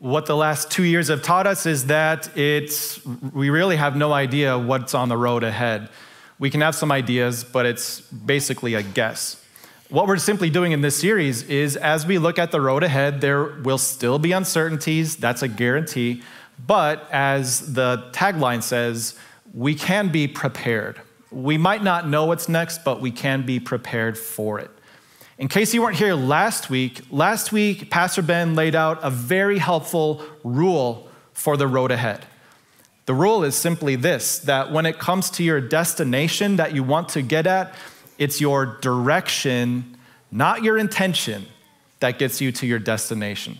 What the last 2 years have taught us is that we really have no idea what's on the road ahead. We can have some ideas, but it's basically a guess. What we're simply doing in this series is, as we look at the road ahead, there will still be uncertainties, that's a guarantee, but as the tagline says, we can be prepared. We might not know what's next, but we can be prepared for it. In case you weren't here last week, Pastor Ben laid out a very helpful rule for the road ahead. The rule is simply this, that when it comes to your destination that you want to get at, it's your direction, not your intention, that gets you to your destination.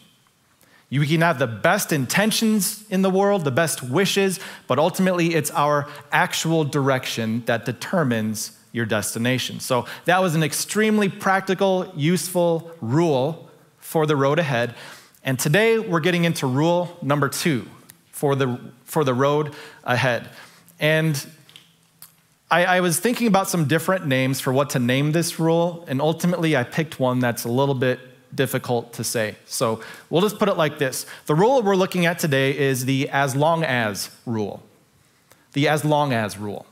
You can have the best intentions in the world, the best wishes, but ultimately it's our actual direction that determines your destination. So that was an extremely practical, useful rule for the road ahead. And today we're getting into rule number 2 for the road ahead. And I was thinking about some different names for what to name this rule, and ultimately I picked one that's a little bit difficult to say. So we'll just put it like this. The rule we're looking at today is the as long as rule. The as long as rule.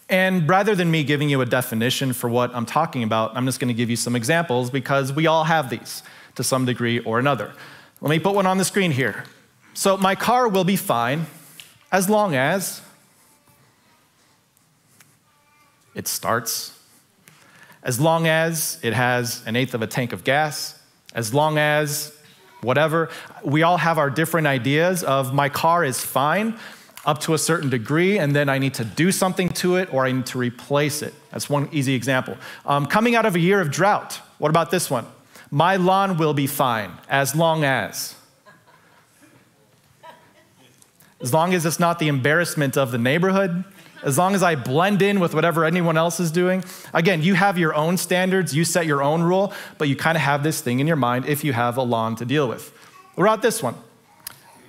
And rather than me giving you a definition for what I'm talking about, I'm just going to give you some examples because we all have these to some degree or another. Let me put one on the screen here. So my car will be fine as long as it starts, as long as it has 1/8 of a tank of gas, as long as whatever. We all have our different ideas of my car is fine up to a certain degree, and then I need to do something to it or I need to replace it. That's one easy example. Coming out of a year of drought, what about this one? My lawn will be fine as long as it's not the embarrassment of the neighborhood, as long as I blend in with whatever anyone else is doing. Again, you have your own standards, you set your own rule, but you kind of have this thing in your mind if you have a lawn to deal with. What about this one?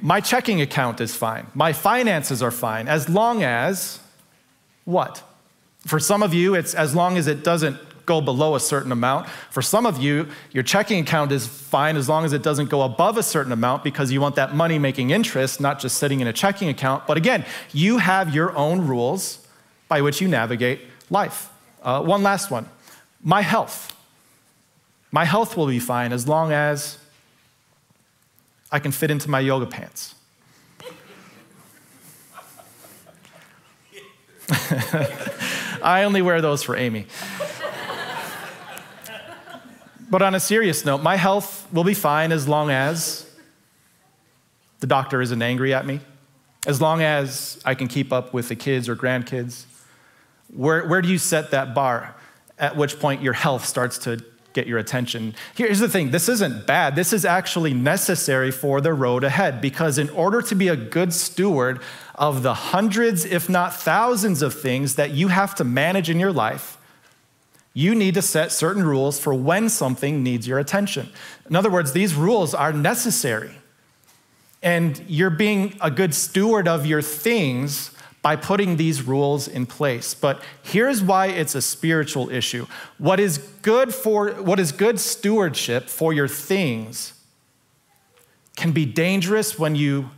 My checking account is fine. My finances are fine, as long as what? For some of you, it's as long as it doesn't go below a certain amount. For some of you, your checking account is fine as long as it doesn't go above a certain amount because you want that money making interest, not just sitting in a checking account. But again, you have your own rules by which you navigate life. One last one. My health. My health will be fine as long as I can fit into my yoga pants. I only wear those for Amy. But on a serious note, my health will be fine as long as the doctor isn't angry at me, as long as I can keep up with the kids or grandkids. Where do you set that bar? At which point your health starts to get your attention. Here's the thing, this isn't bad. This is actually necessary for the road ahead, because in order to be a good steward of the hundreds, if not thousands of things that you have to manage in your life, you need to set certain rules for when something needs your attention. In other words, these rules are necessary. And you're being a good steward of your things by putting these rules in place. But here's why it's a spiritual issue. What is good stewardship for your things can be dangerous when you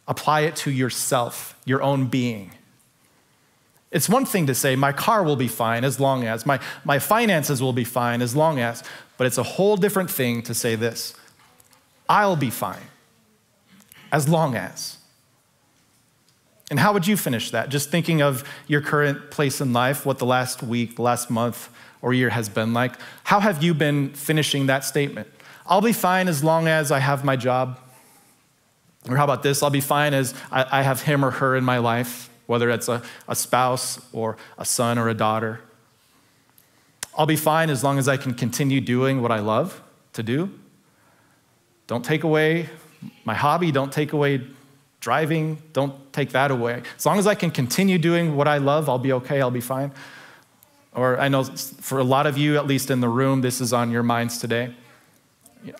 apply it to yourself, your own being. It's one thing to say, my car will be fine as long as, my finances will be fine as long as, but it's a whole different thing to say this, I'll be fine as long as. And how would you finish that? Just thinking of your current place in life, what the last week, the last month, or year has been like. How have you been finishing that statement? I'll be fine as long as I have my job. Or how about this? I'll be fine as I have him or her in my life, whether it's a spouse or a son or a daughter. I'll be fine as long as I can continue doing what I love to do. Don't take away my hobby, don't take away driving, don't take that away. As long as I can continue doing what I love, I'll be okay, I'll be fine. Or I know for a lot of you, at least in the room, this is on your minds today.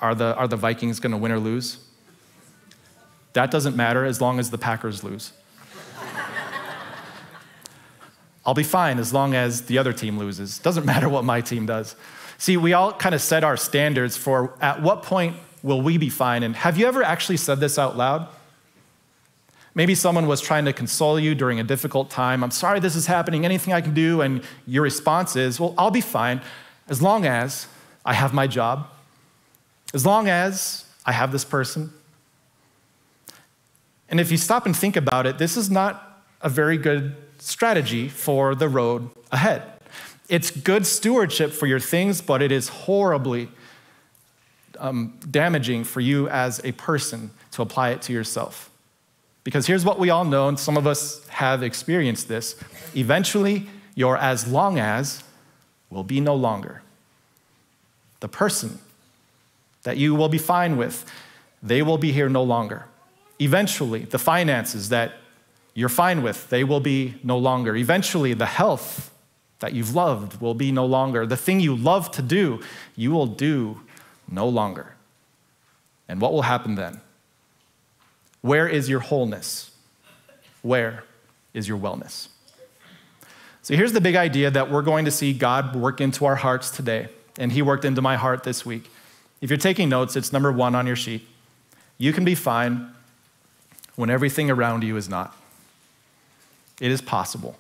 Are the Vikings gonna win or lose? That doesn't matter as long as the Packers lose. I'll be fine as long as the other team loses. Doesn't matter what my team does. See, we all kind of set our standards for at what point will we be fine? And have you ever actually said this out loud? Maybe someone was trying to console you during a difficult time. I'm sorry this is happening, anything I can do? And your response is, well, I'll be fine as long as I have my job, as long as I have this person. And if you stop and think about it, this is not a very good strategy for the road ahead. It's good stewardship for your things, but it is horribly damaging for you as a person to apply it to yourself. Because here's what we all know, and some of us have experienced this. Eventually, your as long as will be no longer. The person that you will be fine with, they will be here no longer. Eventually, the finances that you're fine with, they will be no longer. Eventually, the health that you've loved will be no longer. The thing you love to do, you will do no longer. And what will happen then? Where is your wholeness? Where is your wellness? So here's the big idea that we're going to see God work into our hearts today. And he worked into my heart this week. If you're taking notes, it's number 1 on your sheet. You can be fine when everything around you is not. It is possible.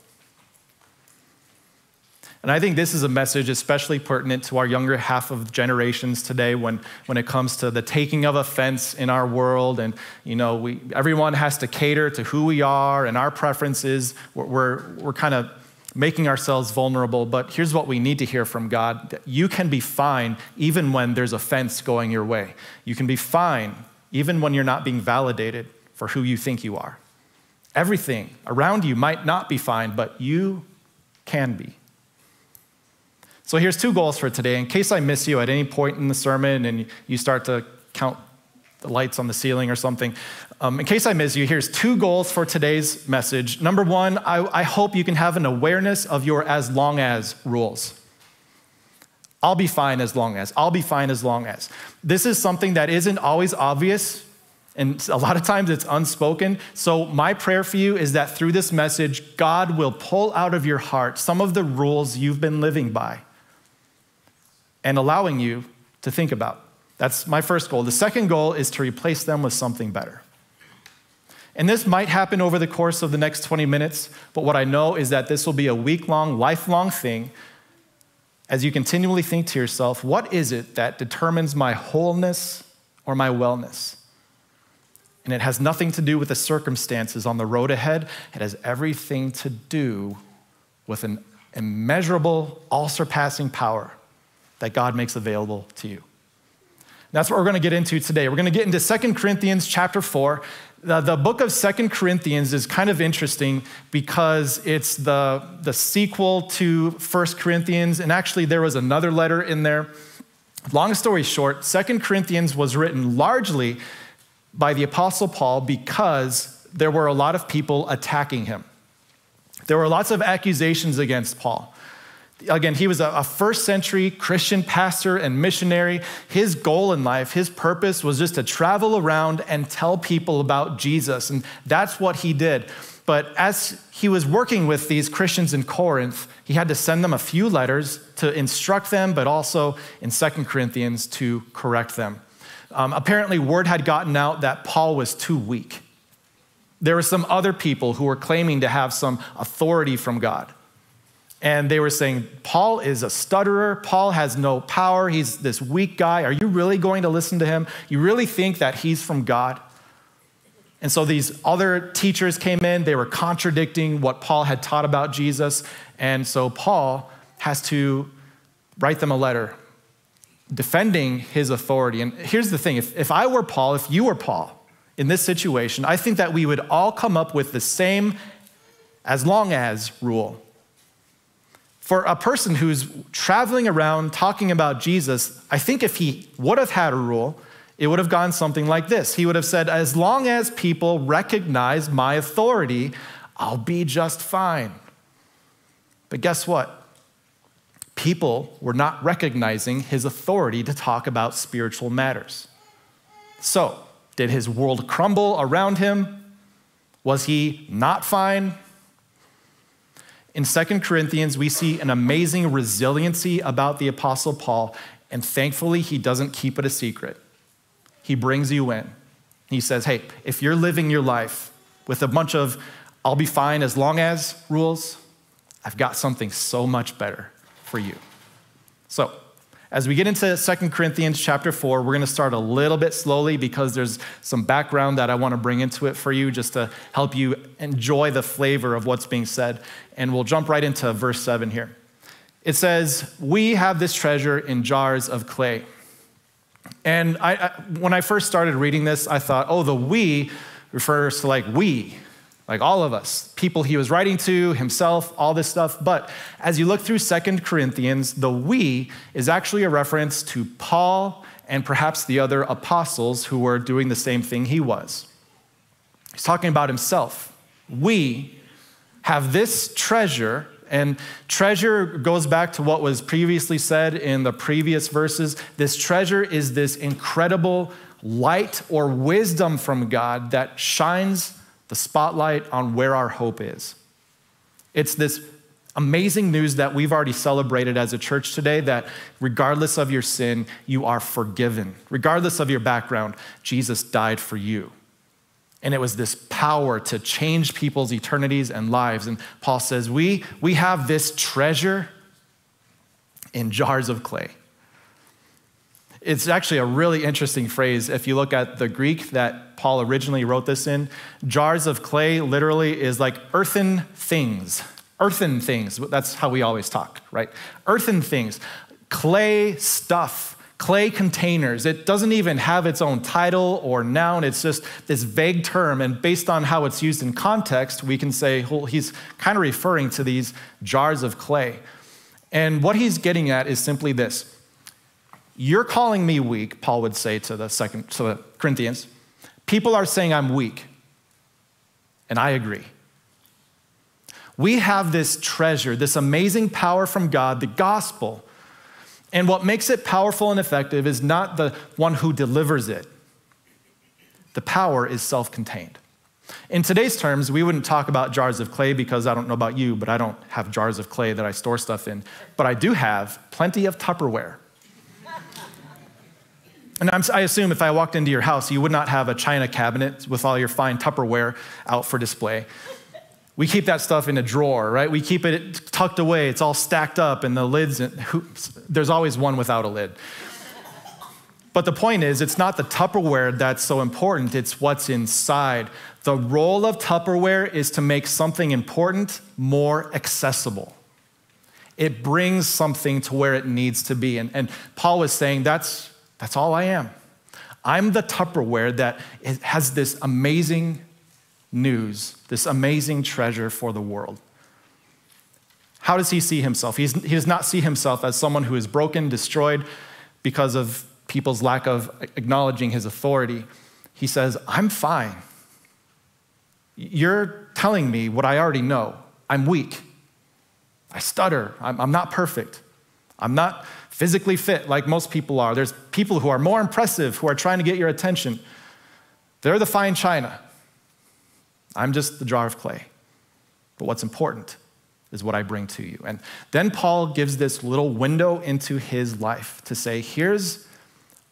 And I think this is a message especially pertinent to our younger half of generations today when it comes to the taking of offense in our world. And, everyone has to cater to who we are and our preferences. We're kind of making ourselves vulnerable. But here's what we need to hear from God. That you can be fine even when there's offense going your way. You can be fine even when you're not being validated for who you think you are. Everything around you might not be fine, but you can be. So here's 2 goals for today. In case I miss you at any point in the sermon and you start to count the lights on the ceiling or something, in case I miss you, here's 2 goals for today's message. Number 1, I hope you can have an awareness of your as long as rules. I'll be fine as long as. I'll be fine as long as. This is something that isn't always obvious, and a lot of times it's unspoken. So my prayer for you is that through this message, God will pull out of your heart some of the rules you've been living by and allowing you to think about. That's my first goal. The second goal is to replace them with something better. And this might happen over the course of the next 20 minutes, but what I know is that this will be a week-long, lifelong thing as you continually think to yourself, what is it that determines my wholeness or my wellness? And it has nothing to do with the circumstances on the road ahead. It has everything to do with an immeasurable, all-surpassing power that God makes available to you. That's what we're going to get into today. We're going to get into 2 Corinthians chapter 4. The book of 2 Corinthians is kind of interesting because it's the sequel to 1 Corinthians, and actually there was another letter in there. Long story short, 2 Corinthians was written largely by the Apostle Paul because there were a lot of people attacking him. There were lots of accusations against Paul. Again, he was a first century Christian pastor and missionary. His goal in life, his purpose was just to travel around and tell people about Jesus. And that's what he did. But as he was working with these Christians in Corinth, he had to send them a few letters to instruct them, but also in 2 Corinthians to correct them. Apparently, word had gotten out that Paul was too weak. There were some other people who were claiming to have some authority from God. And they were saying, Paul is a stutterer. Paul has no power. He's this weak guy. Are you really going to listen to him? You really think that he's from God? And so these other teachers came in. They were contradicting what Paul had taught about Jesus. And so Paul has to write them a letter defending his authority. And here's the thing. If I were Paul, if you were Paul in this situation, I think that we would all come up with the same as long as rule. For a person who's traveling around talking about Jesus, I think if he would have had a rule, it would have gone something like this. He would have said, as long as people recognize my authority, I'll be just fine. But guess what? People were not recognizing his authority to talk about spiritual matters. So, did his world crumble around him? Was he not fine? In 2 Corinthians, we see an amazing resiliency about the Apostle Paul, and thankfully, he doesn't keep it a secret. he brings you in. He says, hey, if you're living your life with a bunch of I'll be fine as long as rules, I've got something so much better for you. So as we get into 2 Corinthians chapter 4, we're going to start a little bit slowly because there's some background that I want to bring into it for you just to help you enjoy the flavor of what's being said. And we'll jump right into verse 7 here. It says, we have this treasure in jars of clay. And when I first started reading this, I thought, oh, the we refers to like we, like all of us, people he was writing to, himself, all this stuff. But as you look through 2 Corinthians, the we is actually a reference to Paul and perhaps the other apostles who were doing the same thing he was. He's talking about himself. We have this treasure, and treasure goes back to what was previously said in the previous verses. This treasure is this incredible light or wisdom from God that shines the spotlight on where our hope is. It's this amazing news that we've already celebrated as a church today, that regardless of your sin, you are forgiven. Regardless of your background, Jesus died for you. And it was this power to change people's eternities and lives. And Paul says, we have this treasure in jars of clay. It's actually a really interesting phrase. If you look at the Greek that Paul originally wrote this in, jars of clay literally is like earthen things. Earthen things, that's how we always talk, right? Earthen things, clay stuff, clay containers. It doesn't even have its own title or noun. It's just this vague term. And based on how it's used in context, we can say, well, he's kind of referring to these jars of clay. And what he's getting at is simply this. You're calling me weak, Paul would say to the Corinthians. People are saying I'm weak, and I agree. We have this treasure, this amazing power from God, the gospel, and what makes it powerful and effective is not the one who delivers it. The power is self-contained. In today's terms, we wouldn't talk about jars of clay because I don't know about you, but I don't have jars of clay that I store stuff in, but I do have plenty of Tupperware. And I assume if I walked into your house, you would not have a china cabinet with all your fine Tupperware out for display. We keep that stuff in a drawer, right? We keep it tucked away. It's all stacked up, and the lids, there's always one without a lid. But the point is, it's not the Tupperware that's so important. It's what's inside. The role of Tupperware is to make something important more accessible. It brings something to where it needs to be. And Paul was saying, that's all I am. I'm the Tupperware that has this amazing news, this amazing treasure for the world. How does he see himself? He does not see himself as someone who is broken, destroyed because of people's lack of acknowledging his authority. He says, I'm fine. You're telling me what I already know. I'm weak. I stutter. I'm not perfect. I'm not physically fit like most people are. There's people who are more impressive, who are trying to get your attention. They're the fine china. I'm just the jar of clay. But what's important is what I bring to you. And then Paul gives this little window into his life to say, here's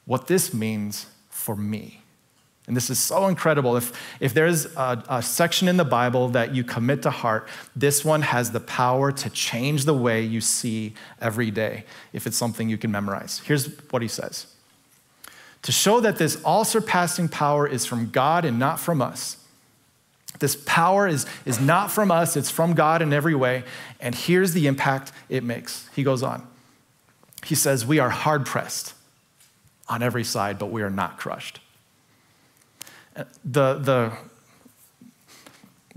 what this means for me. And this is so incredible. If there's a section in the Bible that you commit to heart, this one has the power to change the way you see every day, if it's something you can memorize. Here's what he says. To show that this all-surpassing power is from God and not from us. This power is not from us, it's from God in every way. And here's the impact it makes. He goes on. He says, we are hard-pressed on every side, but we are not crushed. The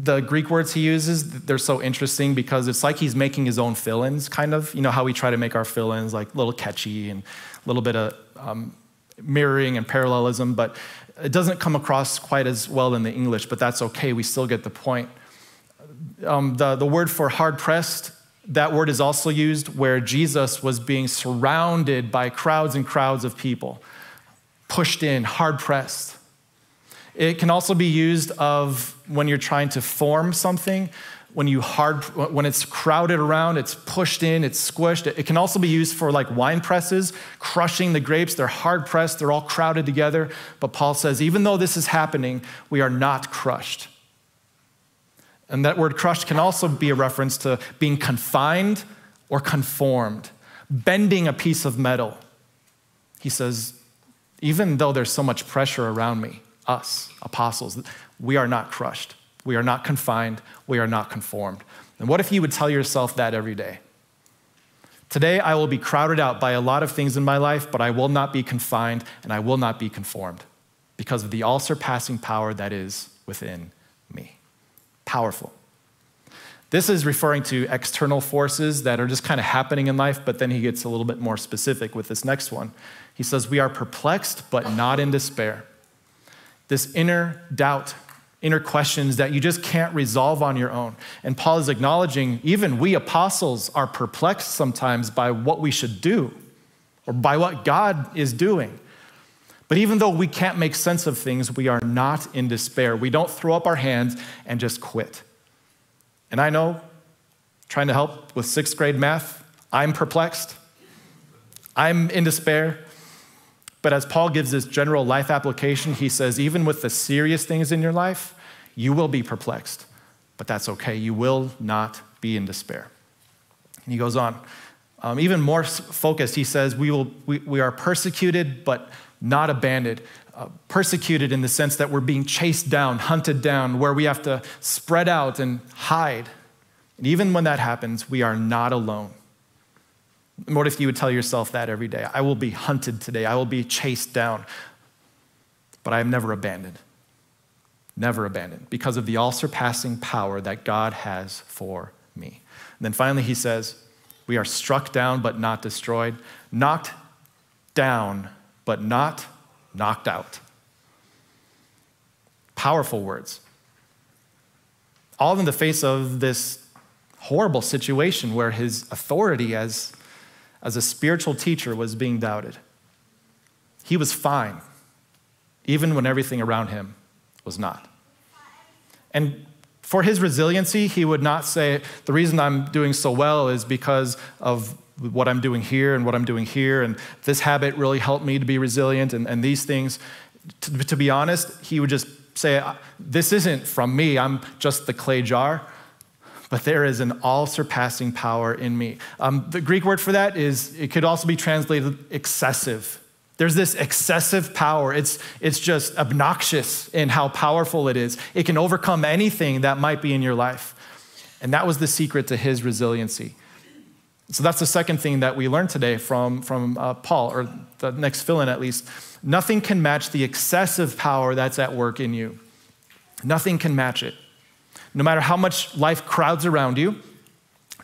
Greek words he uses, they're so interesting because it's like he's making his own fill-ins, kind of. You know how we try to make our fill-ins like a little catchy and a little bit of mirroring and parallelism, but it doesn't come across quite as well in the English, but that's okay. We still get the point. The word for hard-pressed, that word is also used where Jesus was being surrounded by crowds and crowds of people, pushed in, hard-pressed. It can also be used of when you're trying to form something, when it's crowded around, it's pushed in, it's squished. It can also be used for like wine presses, crushing the grapes. They're hard pressed, they're all crowded together. But Paul says, even though this is happening, we are not crushed. And that word crushed can also be a reference to being confined or conformed, bending a piece of metal. He says, even though there's so much pressure around me, us, apostles, we are not crushed. We are not confined. We are not conformed. And what if you would tell yourself that every day? Today, I will be crowded out by a lot of things in my life, but I will not be confined and I will not be conformed because of the all-surpassing power that is within me. Powerful. This is referring to external forces that are just kind of happening in life, but then he gets a little bit more specific with this next one. He says, we are perplexed, but not in despair. This inner doubt, inner questions that you just can't resolve on your own. And Paul is acknowledging even we apostles are perplexed sometimes by what we should do or by what God is doing. But even though we can't make sense of things, we are not in despair. We don't throw up our hands and just quit. And I know, trying to help with 6th grade math, I'm perplexed. I'm in despair. But as Paul gives this general life application, he says, even with the serious things in your life, you will be perplexed. But that's okay. You will not be in despair. And he goes on. Even more focused, he says, we are persecuted, but not abandoned. Persecuted in the sense that we're being chased down, hunted down, where we have to spread out and hide. And even when that happens, we are not alone. And what if you would tell yourself that every day? I will be hunted today. I will be chased down. But I am never abandoned. Never abandoned. Because of the all-surpassing power that God has for me. And then finally he says, we are struck down but not destroyed. Knocked down but not knocked out. Powerful words. All in the face of this horrible situation where his authority as a spiritual teacher was being doubted. He was fine, even when everything around him was not. And for his resiliency, he would not say, the reason I'm doing so well is because of what I'm doing here and what I'm doing here, and this habit really helped me to be resilient, and these things. To be honest, he would just say, this isn't from me, I'm just the clay jar, but there is an all-surpassing power in me. The Greek word for that it could also be translated excessive. There's this excessive power. It's just obnoxious in how powerful it is. It can overcome anything that might be in your life. And that was the secret to his resiliency. So that's the second thing that we learned today from Paul, or the next fill-in at least. Nothing can match the excessive power that's at work in you. Nothing can match it. No matter how much life crowds around you,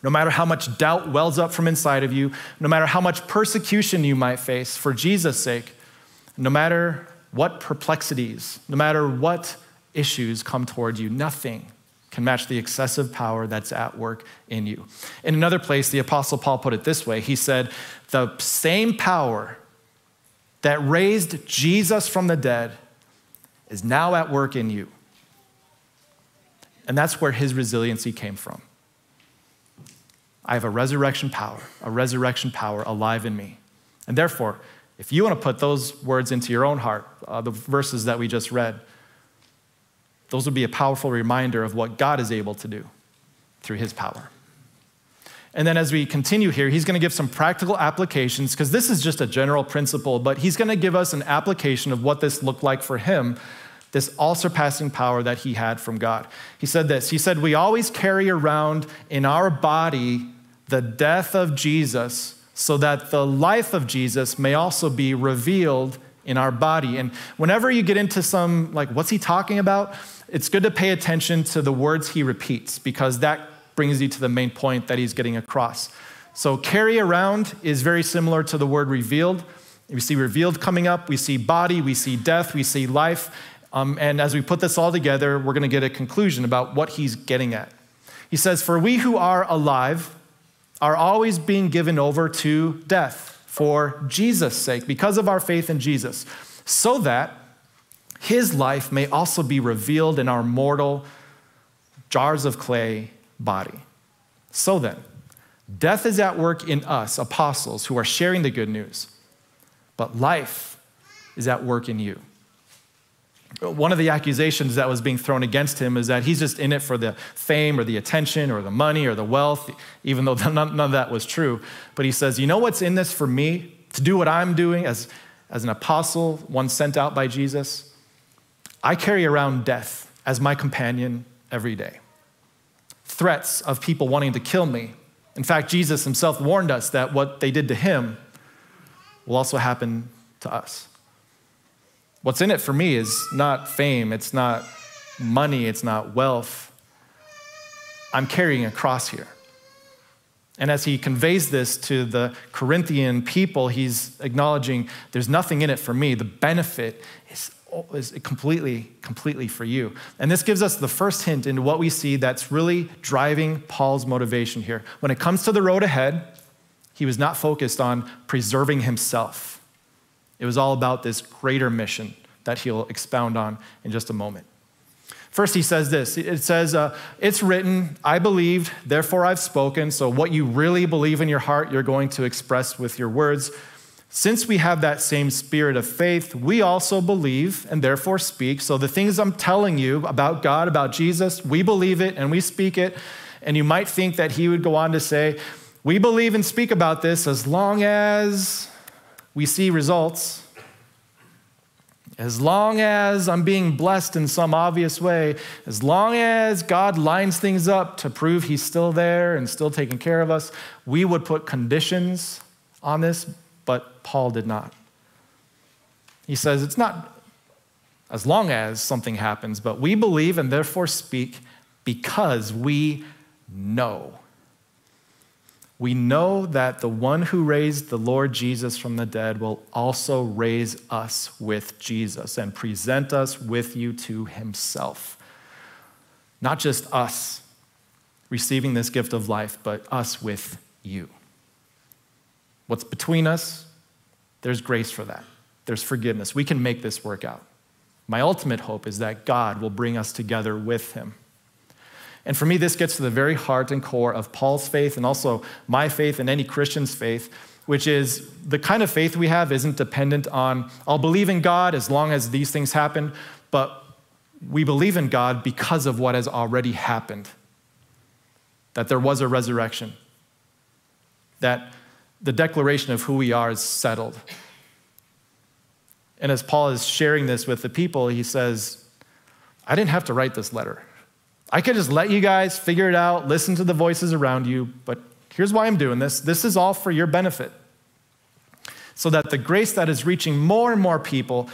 no matter how much doubt wells up from inside of you, no matter how much persecution you might face for Jesus' sake, no matter what perplexities, no matter what issues come toward you, nothing can match the excessive power that's at work in you. In another place, the Apostle Paul put it this way. He said, the same power that raised Jesus from the dead is now at work in you. And that's where his resiliency came from. I have a resurrection power alive in me. And therefore, if you want to put those words into your own heart, the verses that we just read, those would be a powerful reminder of what God is able to do through his power. And then as we continue here, he's going to give some practical applications, because this is just a general principle, but he's going to give us an application of what this looked like for him, this all-surpassing power that he had from God. He said this, he said, we always carry around in our body the death of Jesus so that the life of Jesus may also be revealed in our body. And whenever you get into some, like, what's he talking about? It's good to pay attention to the words he repeats, because that brings you to the main point that he's getting across. So carry around is very similar to the word revealed. We see revealed coming up, we see body, we see death, we see life. And as we put this all together, we're going to get a conclusion about what he's getting at. He says, for we who are alive are always being given over to death for Jesus' sake, because of our faith in Jesus, so that his life may also be revealed in our mortal jars of clay body. So then, death is at work in us, apostles, who are sharing the good news, but life is at work in you. One of the accusations that was being thrown against him is that he's just in it for the fame or the attention or the money or the wealth, even though none of that was true. But he says, you know what's in this for me? To do what I'm doing as an apostle, one sent out by Jesus? I carry around death as my companion every day. Threats of people wanting to kill me. In fact, Jesus himself warned us that what they did to him will also happen to us. What's in it for me is not fame, it's not money, it's not wealth. I'm carrying a cross here. And as he conveys this to the Corinthian people, he's acknowledging there's nothing in it for me. The benefit is completely for you. And this gives us the first hint into what we see that's really driving Paul's motivation here. When it comes to the road ahead, he was not focused on preserving himself. It was all about this greater mission that he'll expound on in just a moment. First, he says this. It says, it's written, I believed, therefore I've spoken. So what you really believe in your heart, you're going to express with your words. Since we have that same spirit of faith, we also believe and therefore speak. So the things I'm telling you about God, about Jesus, we believe it and we speak it. And you might think that he would go on to say, we believe and speak about this as long as we see results. As long as I'm being blessed in some obvious way, as long as God lines things up to prove he's still there and still taking care of us, we would put conditions on this, but Paul did not. He says it's not as long as something happens, but we believe and therefore speak because we know. We know that the one who raised the Lord Jesus from the dead will also raise us with Jesus and present us with you to himself. Not just us receiving this gift of life, but us with you. What's between us? There's grace for that. There's forgiveness. We can make this work out. My ultimate hope is that God will bring us together with him. And for me, this gets to the very heart and core of Paul's faith and also my faith and any Christian's faith, which is the kind of faith we have isn't dependent on, I'll believe in God as long as these things happen, but we believe in God because of what has already happened. That there was a resurrection. That the declaration of who we are is settled. And as Paul is sharing this with the people, he says, I didn't have to write this letter. I could just let you guys figure it out, listen to the voices around you, but here's why I'm doing this. This is all for your benefit. So that the grace that is reaching more and more people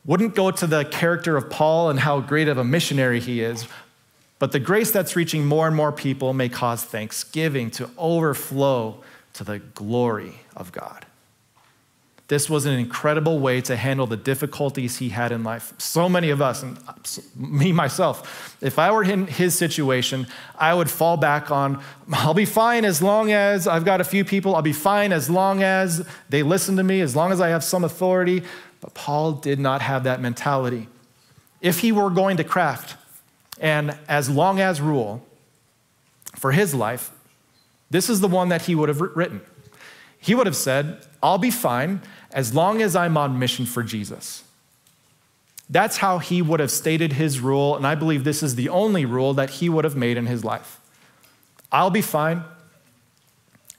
wouldn't go to the character of Paul and how great of a missionary he is, but the grace that's reaching more and more people may cause thanksgiving to overflow to the glory of God. This was an incredible way to handle the difficulties he had in life. So many of us, and me myself, if I were in his situation, I would fall back on, I'll be fine as long as I've got a few people. I'll be fine as long as they listen to me, as long as I have some authority. But Paul did not have that mentality. If he were going to craft an as long as rule for his life, this is the one that he would have written. He would have said, I'll be fine as long as I'm on mission for Jesus. That's how he would have stated his rule, and I believe this is the only rule that he would have made in his life. I'll be fine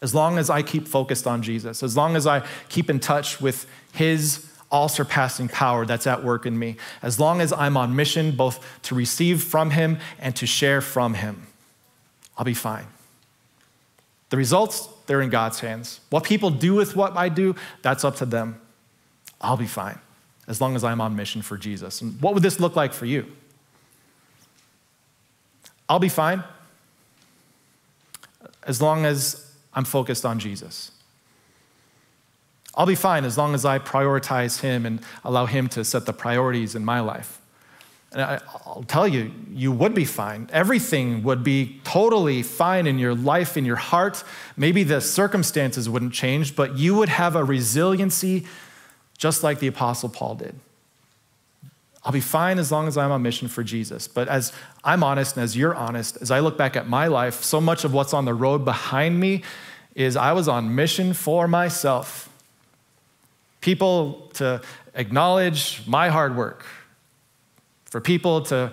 as long as I keep focused on Jesus, as long as I keep in touch with his all-surpassing power that's at work in me, as long as I'm on mission both to receive from him and to share from him. I'll be fine. The results, they're in God's hands. What people do with what I do, that's up to them. I'll be fine as long as I'm on mission for Jesus. And what would this look like for you? I'll be fine as long as I'm focused on Jesus. I'll be fine as long as I prioritize him and allow him to set the priorities in my life. And I'll tell you, you would be fine. Everything would be totally fine in your life, in your heart. Maybe the circumstances wouldn't change, but you would have a resiliency just like the Apostle Paul did. I'll be fine as long as I'm on mission for Jesus. But as I'm honest and as you're honest, as I look back at my life, so much of what's on the road behind me is I was on mission for myself. People to acknowledge my hard work, for people to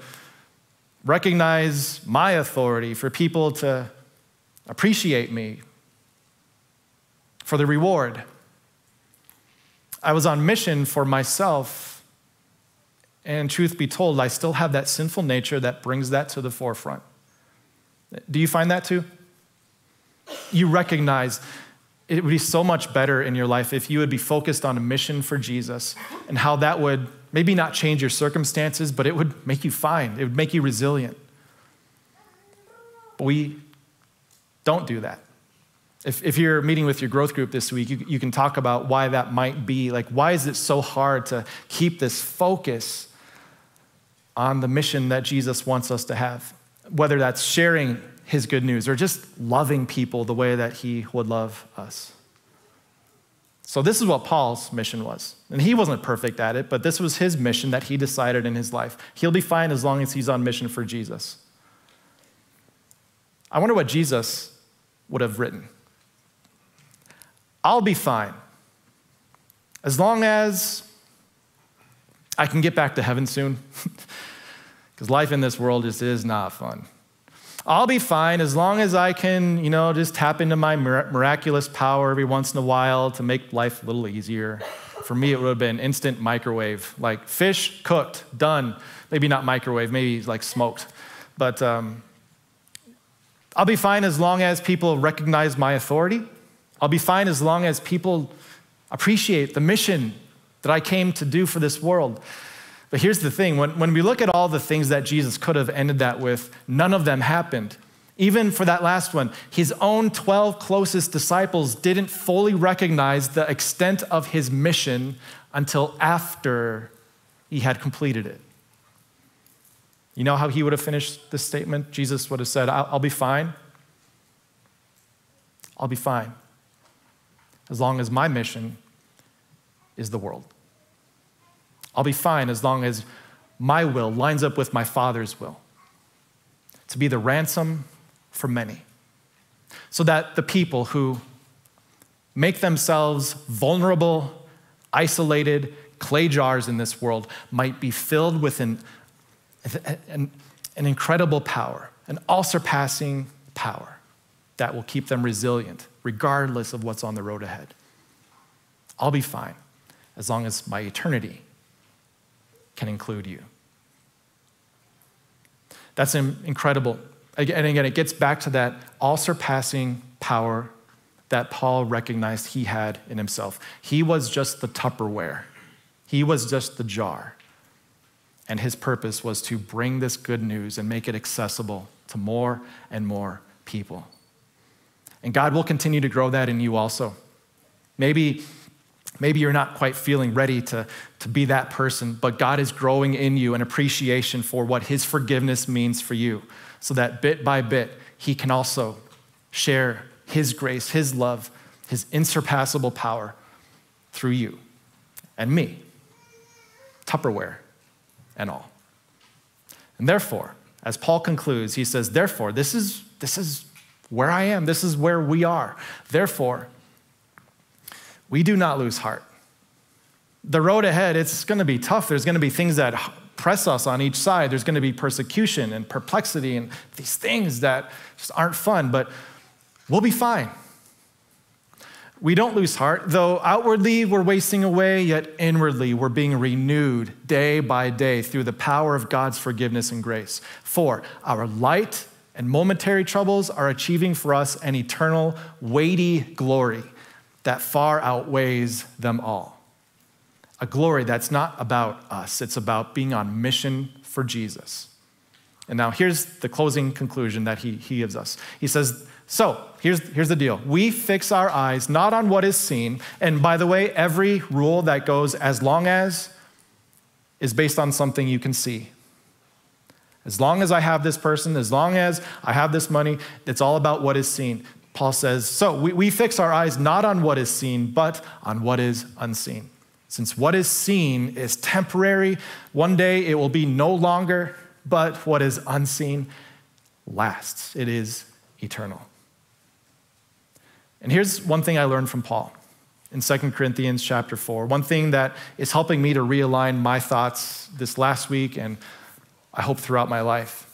recognize my authority, for people to appreciate me, for the reward. I was on mission for myself. And truth be told, I still have that sinful nature that brings that to the forefront. Do you find that too? You recognize it would be so much better in your life if you would be focused on a mission for Jesus and how that would maybe not change your circumstances, but it would make you fine. It would make you resilient. But we don't do that. If you're meeting with your growth group this week, you can talk about why that might be. Like, why is it so hard to keep this focus on the mission that Jesus wants us to have? Whether that's sharing his good news or just loving people the way that he would love us. So this is what Paul's mission was. And he wasn't perfect at it, but this was his mission that he decided in his life. He'll be fine as long as he's on mission for Jesus. I wonder what Jesus would have written. I'll be fine as long as I can get back to heaven soon, because life in this world just is not fun. I'll be fine as long as I can, just tap into my miraculous power every once in a while to make life a little easier. For me, it would have been instant microwave, like fish cooked, done. Maybe not microwave, maybe like smoked. But I'll be fine as long as people recognize my authority. I'll be fine as long as people appreciate the mission that I came to do for this world. But here's the thing, when we look at all the things that Jesus could have ended that with, none of them happened. Even for that last one, his own 12 closest disciples didn't fully recognize the extent of his mission until after he had completed it. You know how he would have finished this statement? Jesus would have said, I'll be fine. I'll be fine as long as my mission is the world. I'll be fine as long as my will lines up with my Father's will, to be the ransom for many, so that the people who make themselves vulnerable, isolated clay jars in this world might be filled with an incredible power, an all-surpassing power that will keep them resilient regardless of what's on the road ahead. I'll be fine as long as my eternity can include you. That's incredible. And again, it gets back to that all-surpassing power that Paul recognized he had in himself. He was just the Tupperware. He was just the jar. And his purpose was to bring this good news and make it accessible to more and more people. And God will continue to grow that in you also. Maybe you're not quite feeling ready to be that person, but God is growing in you an appreciation for what his forgiveness means for you, so that bit by bit, he can also share his grace, his love, his insurpassable power through you and me, Tupperware and all. And therefore, as Paul concludes, he says, therefore, this is where I am. This is where we are. Therefore, we do not lose heart. The road ahead, it's going to be tough. There's going to be things that press us on each side. There's going to be persecution and perplexity and these things that just aren't fun, but we'll be fine. We don't lose heart, though outwardly we're wasting away, yet inwardly we're being renewed day by day through the power of God's forgiveness and grace. For our light and momentary troubles are achieving for us an eternal, weighty glory that far outweighs them all. A glory that's not about us. It's about being on mission for Jesus. And now here's the closing conclusion that he gives us. He says, so here's the deal. We fix our eyes not on what is seen. And by the way, every rule that goes as long as is based on something you can see. As long as I have this person, as long as I have this money, it's all about what is seen. Paul says, so we fix our eyes not on what is seen, but on what is unseen. Since what is seen is temporary, one day it will be no longer, but what is unseen lasts. It is eternal. And here's one thing I learned from Paul in 2 Corinthians chapter 4. One thing that is helping me to realign my thoughts this last week and I hope throughout my life.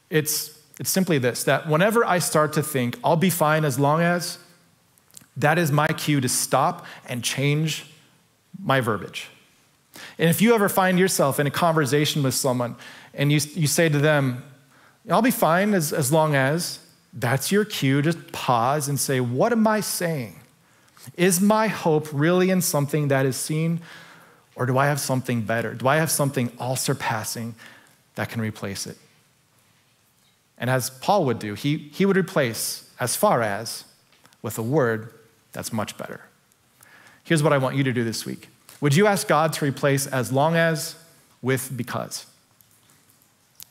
It's simply this, that whenever I start to think, I'll be fine as long as, that is my cue to stop and change my verbiage. And if you ever find yourself in a conversation with someone and you say to them, I'll be fine as long as, that's your cue to pause and say, what am I saying? Is my hope really in something that is seen, or do I have something better? Do I have something all-surpassing that can replace it? And as Paul would do, he would replace as far as with a word that's much better. Here's what I want you to do this week. Would you ask God to replace as long as with because?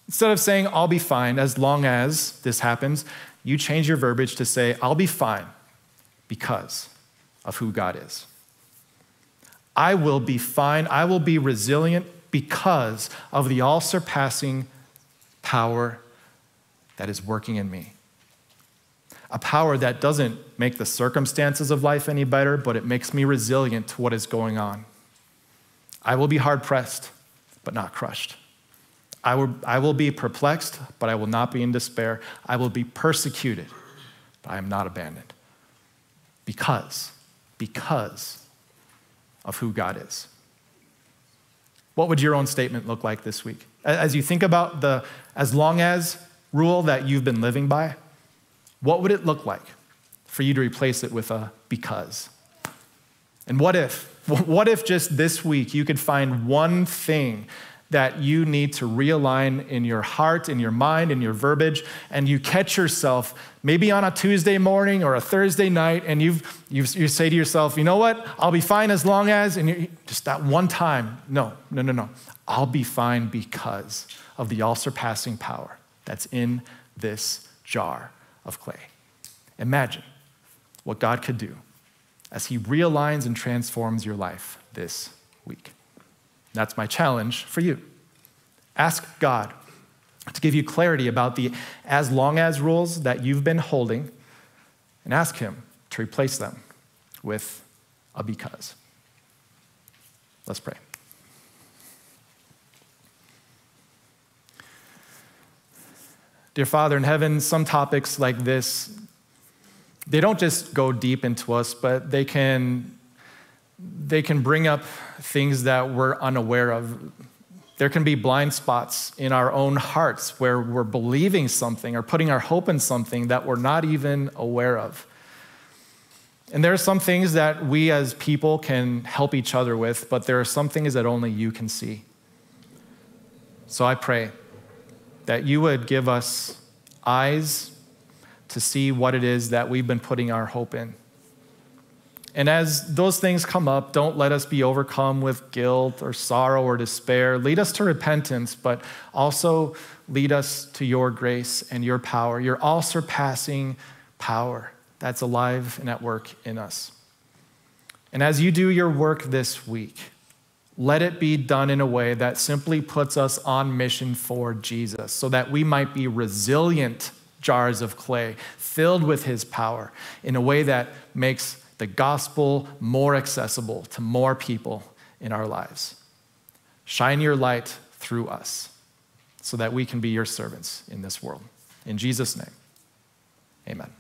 Instead of saying, I'll be fine as long as this happens, you change your verbiage to say, I'll be fine because of who God is. I will be fine, I will be resilient because of the all-surpassing power that is working in me. A power that doesn't make the circumstances of life any better, but it makes me resilient to what is going on. I will be hard-pressed, but not crushed. I will be perplexed, but I will not be in despair. I will be persecuted, but I am not abandoned. Because of who God is. What would your own statement look like this week? As you think about the as long as rule that you've been living by, what would it look like for you to replace it with a because? And what if just this week you could find one thing that you need to realign in your heart, in your mind, in your verbiage, and you catch yourself maybe on a Tuesday morning or a Thursday night, and you say to yourself, you know what, I'll be fine as long as, and just that one time, no. I'll be fine because of the all-surpassing power that's in this jar of clay. Imagine what God could do as he realigns and transforms your life this week. That's my challenge for you. Ask God to give you clarity about the as long as rules that you've been holding, and ask him to replace them with a because. Let's pray. Dear Father in heaven, some topics like this, they don't just go deep into us, but they can bring up things that we're unaware of. There can be blind spots in our own hearts where we're believing something or putting our hope in something that we're not even aware of. And there are some things that we as people can help each other with, but there are some things that only you can see. So I pray that you would give us eyes to see what it is that we've been putting our hope in. And as those things come up, don't let us be overcome with guilt or sorrow or despair. Lead us to repentance, but also lead us to your grace and your power, your all-surpassing power that's alive and at work in us. And as you do your work this week, let it be done in a way that simply puts us on mission for Jesus, so that we might be resilient jars of clay filled with his power in a way that makes the gospel more accessible to more people in our lives. Shine your light through us so that we can be your servants in this world. In Jesus' name, amen.